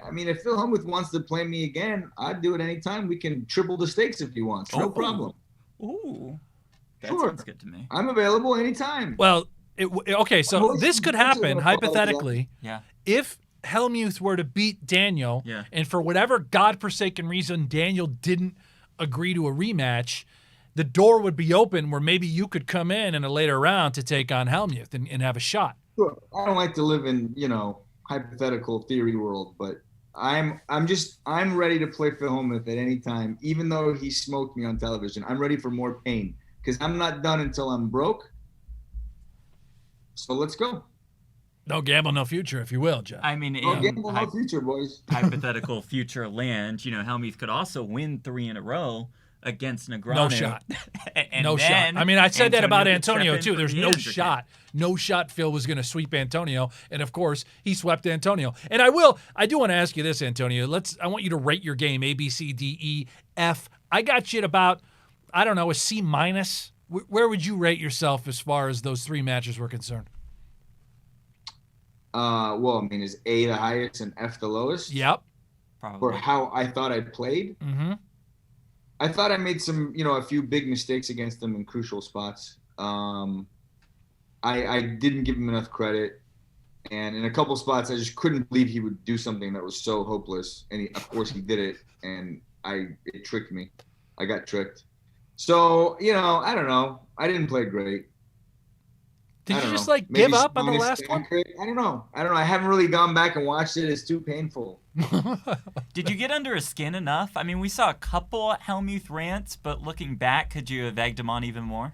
I mean, if Phil Hellmuth wants to play me again, I'd do it anytime. We can triple the stakes if he wants. No problem. Ooh. That Sure. sounds good to me. I'm available anytime. Well, okay, so this could happen, hypothetically. Yeah. If Hellmuth were to beat Daniel, and for whatever godforsaken reason Daniel didn't agree to a rematch, the door would be open where maybe you could come in a later round to take on Hellmuth and have a shot. Sure. I don't like to live in, hypothetical theory world, but I'm ready to play Phil Hellmuth at any time, even though he smoked me on television. I'm ready for more pain because I'm not done until I'm broke. So let's go. No gamble, no future, if you will, Jeff. I mean, no gamble, no future, boys. Hypothetical future land. Hellmuth could also win 3 in a row against Negreanu. No shot. And no shot. I mean, I said that about Antonio, too. There's no shot. No shot Phil was going to sweep Antonio. And, of course, he swept Antonio. And I do want to ask you this, Antonio. I want you to rate your game, A, B, C, D, E, F. I got you at about, I don't know, a C-. Where would you rate yourself as far as those 3 matches were concerned? Well, I mean, is A the highest and F the lowest? Yep. Probably. For how I thought I played? Mm-hmm. I thought I made some, a few big mistakes against them in crucial spots. I didn't give him enough credit. And in a couple spots, I just couldn't believe he would do something that was so hopeless. And of course he did it. And it tricked me. I got tricked. So, I don't know. I didn't play great. Did you just give up on the last one? I don't know. I haven't really gone back and watched it. It's too painful. Did you get under his skin enough? I mean, we saw a couple Hellmuth rants, but looking back, could you have egged him on even more?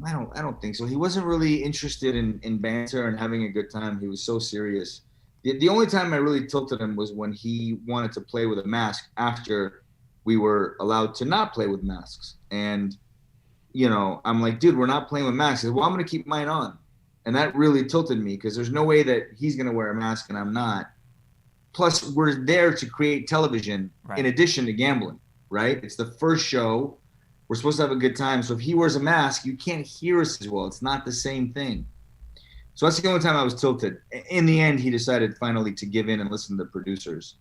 I don't think so. He wasn't really interested in banter and having a good time. He was so serious. The only time I really tilted him was when he wanted to play with a mask after we were allowed to not play with masks. And I'm like, dude, we're not playing with masks. He said, well, I'm going to keep mine on. And that really tilted me because there's no way that he's going to wear a mask and I'm not. Plus, we're there to create television in addition to gambling, right? It's the first show. We're supposed to have a good time. So if he wears a mask, you can't hear us as well. It's not the same thing. So that's the only time I was tilted. In the end, he decided finally to give in and listen to the producers.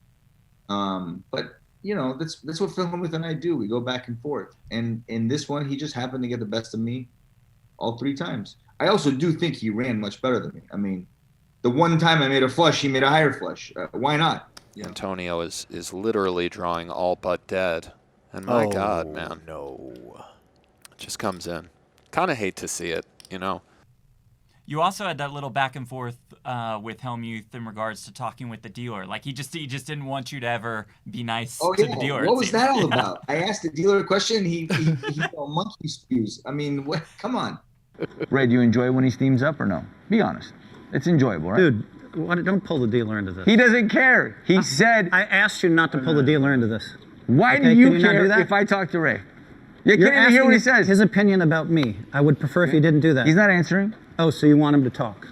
But that's what Phil Hellmuth and I do. We go back and forth. And in this one, he just happened to get the best of me all 3 times. I also do think he ran much better than me. I mean, the one time I made a flush, he made a higher flush. Why not? Antonio is literally drawing all but dead. And my God, man. No. It just comes in. Kind of hate to see it, You also had that little back and forth with Hellmuth in regards to talking with the dealer. Like he just didn't want you to ever be nice to the dealer. What was that all about? I asked the dealer a question. He monkey spews. I mean, what? Come on. Ray, do you enjoy when he steams up or no? Be honest. It's enjoyable, right? Dude, don't pull the dealer into this. He doesn't care. He said... I asked you not to pull the dealer into this. Why do you care if I talk to Ray? You can't even hear what he says. His opinion about me. I would prefer if he didn't do that. He's not answering. Oh, so you want him to talk.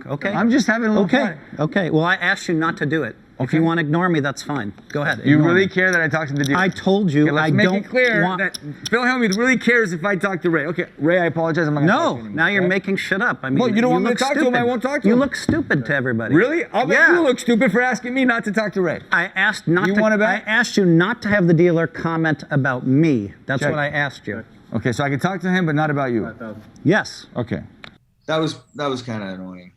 Okay. I'm just having a little fun. Okay. Well, I asked you not to do it. If you want to ignore me, that's fine. Go ahead. You really care that I talk to the dealer? I told you I don't want... Let's make it clear that Phil Hellmuth really cares if I talk to Ray. Okay, Ray, I apologize. I'm not going to talk to you anymore. Now you're making shit up. I mean, well, you don't want me to talk to him, I won't talk to him. You look stupid to everybody. Really? I'll make you look stupid for asking me not to talk to Ray. I asked I asked you not to have the dealer comment about me. That's what I asked you. Okay, so I can talk to him, but not about you. Yes. Okay. That was kind of annoying.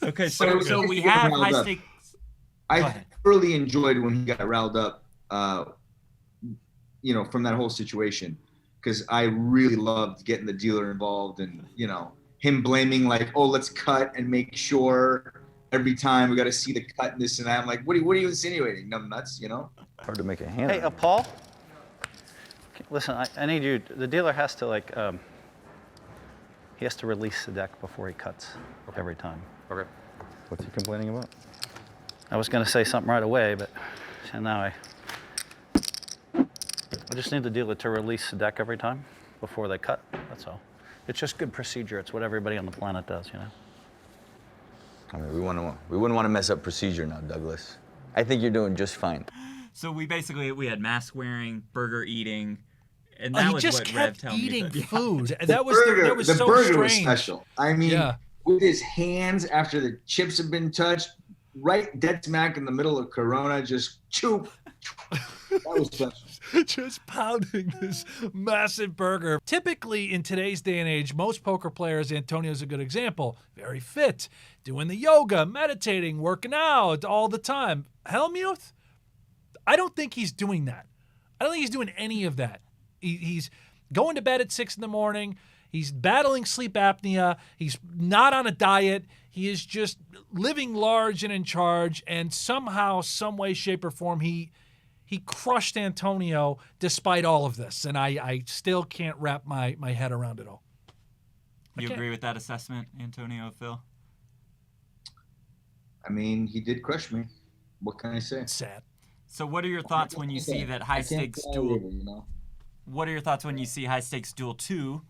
Okay, so we have high stakes. I thoroughly enjoyed when he got riled up, from that whole situation, because I really loved getting the dealer involved and, him blaming like, oh, let's cut and make sure every time we got to see the cut and this and that. I'm like, what are you insinuating? Numbnuts, Hard to make a hand. Hey, Paul, listen, I need you. The dealer has to he has to release the deck before he cuts every time. Okay. What's he complaining about? I was going to say something right away, but now I just need the dealer to release the deck every time before they cut. That's all. It's just good procedure. It's what everybody on the planet does, I mean, we wouldn't want to mess up procedure now, Douglas. I think you're doing just fine. So we had mask wearing, burger eating, and that was just what kept Rev eating me. food. The That was the so burger strange. was special. I mean, with his hands after the chips have been touched, right dead smack in the middle of Corona, just chew. That was special. Just pounding this massive burger. Typically, in today's day and age, most poker players, Antonio's a good example, very fit, doing the yoga, meditating, working out all the time. Hellmuth, I don't think he's doing that. I don't think he's doing any of that. He's going to bed at 6 in the morning. He's battling sleep apnea. He's not on a diet. He is just living large and in charge. And somehow, some way, shape, or form, he crushed Antonio despite all of this. And I still can't wrap my head around it all. You agree with that assessment, Antonio, Phil? I mean, he did crush me. What can I say? It's sad. So what are your thoughts when you see that High Stakes Duel? What are your thoughts when you see High Stakes Duel 2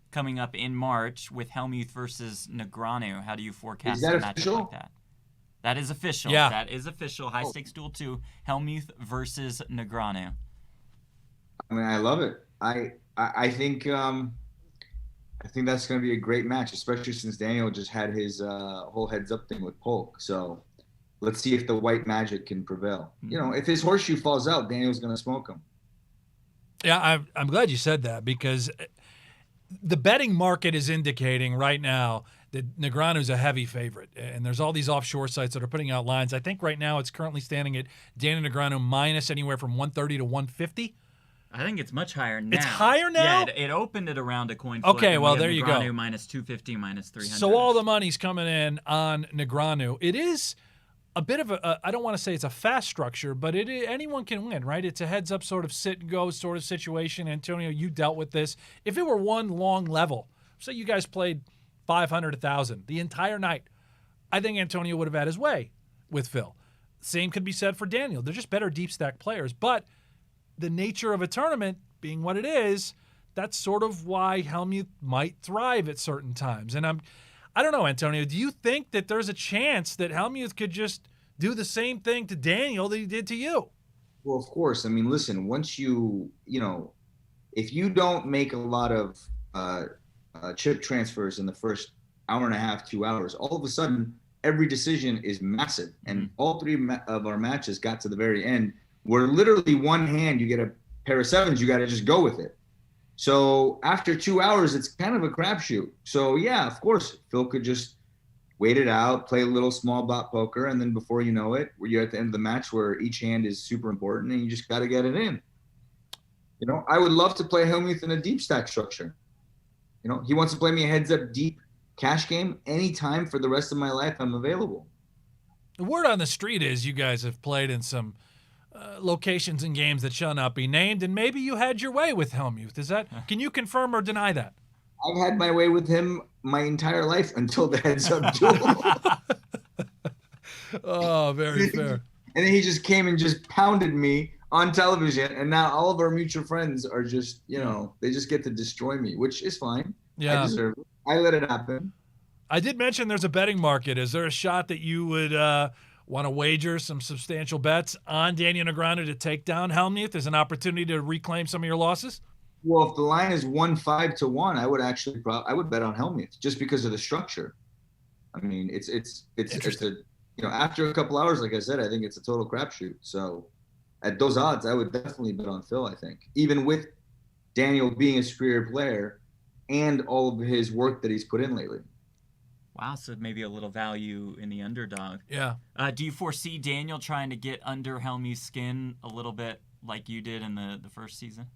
coming up in March with Hellmuth versus Negreanu? How do you forecast a matchup like that? That is official. Yeah. That is official. High Stakes Duel 2, Hellmuth versus Negreanu. I mean, I love it. I think that's going to be a great match, especially since Daniel just had his whole heads up thing with Polk. So let's see if the white magic can prevail. You know, if his horseshoe falls out, Daniel's going to smoke him. Yeah, I'm glad you said that, because the betting market is indicating right now that Negreanu's a heavy favorite. And there's all these offshore sites that are putting out lines. I think right now it's currently standing at Daniel Negreanu minus anywhere from 130 to 150. I think it's much higher now. It's higher now? Yeah, it opened at around a coin flip. Okay, well, there you go. Minus 250, minus 300. So all the money's coming in on Negreanu. It is a bit of a, I don't want to say it's a fast structure, but anyone can win, right? It's a heads-up sort of sit-and-go sort of situation. Antonio, you dealt with this. If it were one long level, say you guys played 500, 1,000 the entire night, I think Antonio would have had his way with Phil. Same could be said for Daniel. They're just better deep stack players. But the nature of a tournament being what it is, that's sort of why Hellmuth might thrive at certain times. And I don't know, Antonio, do you think that there's a chance that Hellmuth could just do the same thing to Daniel that he did to you? Well, of course. I mean, listen, once you know, if you don't make a lot of chip transfers in the first hour and a half, 2 hours, all of a sudden, every decision is massive. And all three of our matches got to the very end where literally one hand, you get a pair of sevens, you got to just go with it. So after 2 hours, it's kind of a crapshoot. So yeah, of course, Phil could just wait it out, play a little small block poker, and then before you know it, you're at the end of the match where each hand is super important and you just got to get it in. You know, I would love to play Hellmuth in a deep stack structure. You know, he wants to play me a heads up deep cash game anytime for the rest of my life. I'm available. The word on the street is you guys have played in some locations and games that shall not be named, and maybe you had your way with Hellmuth. Is that? Can you confirm or deny that? I've had my way with him my entire life until the heads up duel. Oh, very fair. And then he just came and just pounded me on television, and now all of our mutual friends are just, you know, they just get to destroy me, which is fine. Yeah. I deserve it. I let it happen. I did mention there's a betting market. Is there a shot that you would want to wager some substantial bets on Daniel Negreanu to take down Hellmuth? There's an opportunity to reclaim some of your losses? Well, if the line is 1-5 to 1, I would actually I would bet on Hellmuth just because of the structure. I mean, it's a, you know, after a couple hours, like I said, I think it's a total crapshoot. So at those odds, I would definitely bet on Phil, I think, even with Daniel being a superior player and all of his work that he's put in lately. Wow, so maybe a little value in the underdog. Yeah. Do you foresee Daniel trying to get under Hellmuth's skin a little bit like you did in the first season?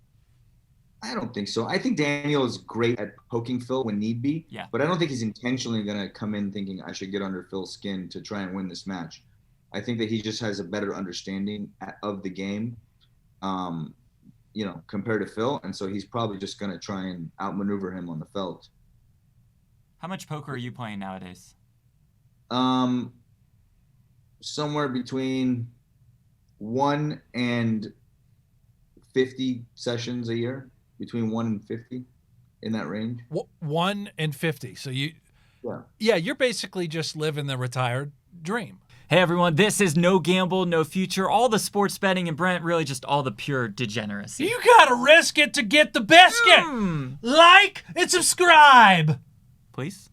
I don't think so. I think Daniel is great at poking Phil when need be. Yeah. But I don't think he's intentionally going to come in thinking I should get under Phil's skin to try and win this match. I think that he just has a better understanding of the game, you know, compared to Phil. And so he's probably just going to try and outmaneuver him on the felt. How much poker are you playing nowadays? Somewhere between 1 and 50 sessions a year. Between 1 and 50, in that range. 1 and 50. So Yeah. Yeah, you're basically just living the retired dream. Hey everyone, this is No Gamble, No Future. All the sports betting and Brent, really just all the pure degeneracy. You gotta risk it to get the biscuit. Like and subscribe. Please.